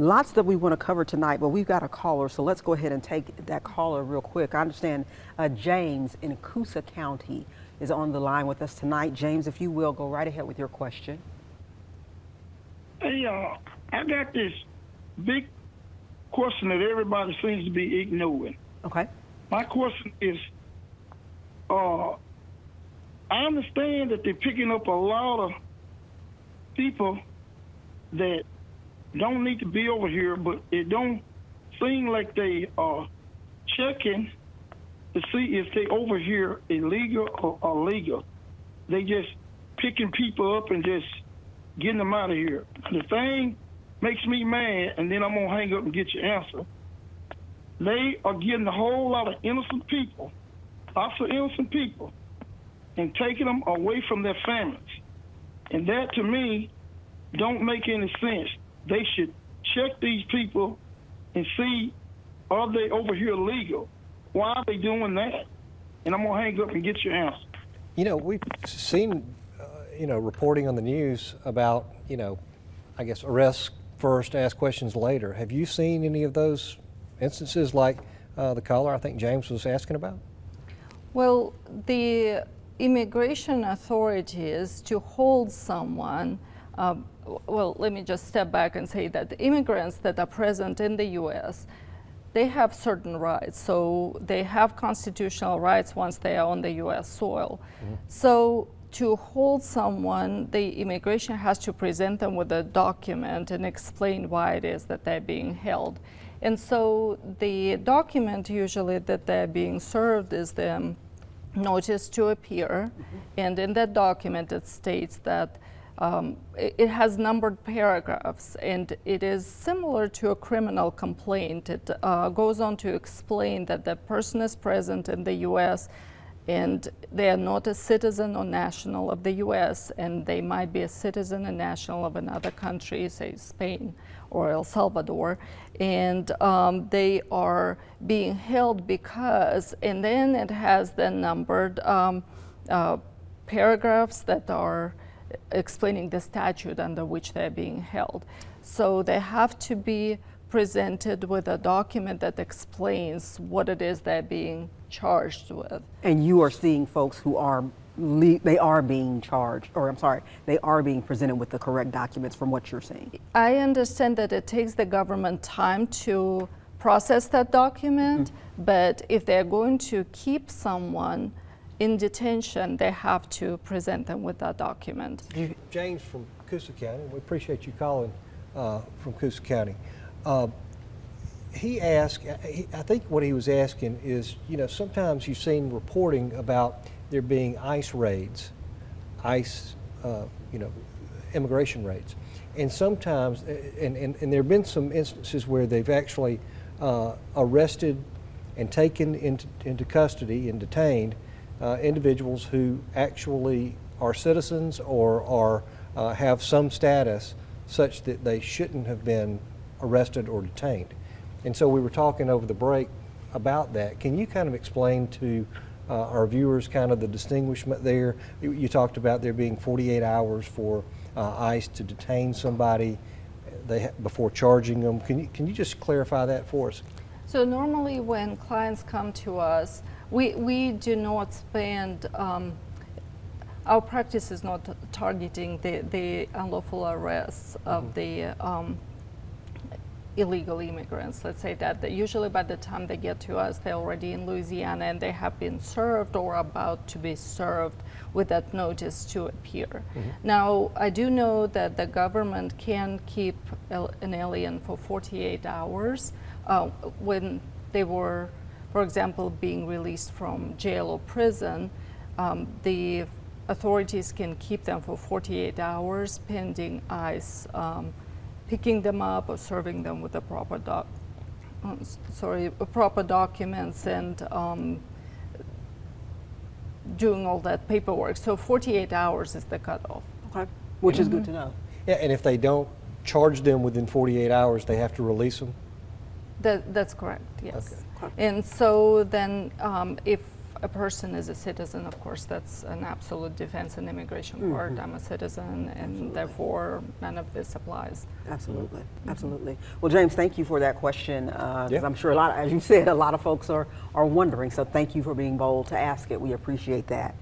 Lots that we want to cover tonight, but we've got a caller, so let's go ahead and take that caller real quick. I understand James in Cusa County is on the line with us tonight. James, if you will, go right ahead with your question. Hey, I got this big question that everybody seems to be ignoring. Okay. My question is, I understand that they're picking up a lot of people that don't need to be over here, but it don't seem like they are checking to see if they over here illegal or legal. They just picking people up and just getting them out of here. The thing makes me mad, and then I'm gonna hang up and get your answer. They are getting a whole lot of innocent people, lots of innocent people, and taking them away from their families. And that, to me, don't make any sense. They should check these people and see, are they over here legal? Why are they doing that? And I'm going to hang up and get your answer. You know, we've seen, reporting on the news about, I guess arrests first, ask questions later. Have you seen any of those instances like the caller I think James was asking about? Well, the immigration authorities to hold someone, well, let me just step back and say that the immigrants that are present in the U.S., they have certain rights. So they have constitutional rights once they are on the U.S. soil. Mm-hmm. So to hold someone, the immigration has to present them with a document and explain why it is that they're being held. And so the document usually that they're being served is the notice to appear. Mm-hmm. And in that document it states that it has numbered paragraphs, and it is similar to a criminal complaint. It goes on to explain that the person is present in the U.S. and they are not a citizen or national of the U.S., and they might be a citizen and national of another country, say Spain or El Salvador, and they are being held because, and then it has the numbered paragraphs that are explaining the statute under which they're being held. So they have to be presented with a document that explains what it is they're being charged with. And you are seeing folks who are, they are being charged, or I'm sorry, they are being presented with the correct documents from what you're saying. I understand that it takes the government time to process that document, but if they're going to keep someone in detention, they have to present them with that document. James from Cusa County, we appreciate you calling from Cusa County. He asked, I think what he was asking is, sometimes you've seen reporting about there being ICE raids, immigration raids. And sometimes, and there have been some instances where they've actually arrested and taken into custody and detained individuals who actually are citizens or have some status such that they shouldn't have been arrested or detained. And so we were talking over the break about that. Can you kind of explain to our viewers kind of the distinguishment there? You talked about there being 48 hours for ICE to detain somebody before charging them. Can you just clarify that for us? So normally when clients come to us, we do not spend, our practice is not targeting the unlawful arrests of the illegal immigrants. Let's say that usually by the time they get to us, they're already in Louisiana and they have been served or about to be served with that notice to appear. Mm-hmm. Now, I do know that the government can keep an alien for 48 hours when they were, for example, being released from jail or prison. The authorities can keep them for 48 hours pending ICE picking them up or serving them with the proper proper documents and doing all that paperwork. So 48 hours is the cutoff. Okay, which is good to know. Yeah, and if they don't charge them within 48 hours, they have to release them? That's correct, yes. Okay. And so then if a person is a citizen, of course, that's an absolute defense in immigration court. I'm a citizen, and therefore none of this applies. Absolutely, absolutely. Well, James, thank you for that question, because Yeah. I'm sure as you said, a lot of folks are wondering. So thank you for being bold to ask it. We appreciate that.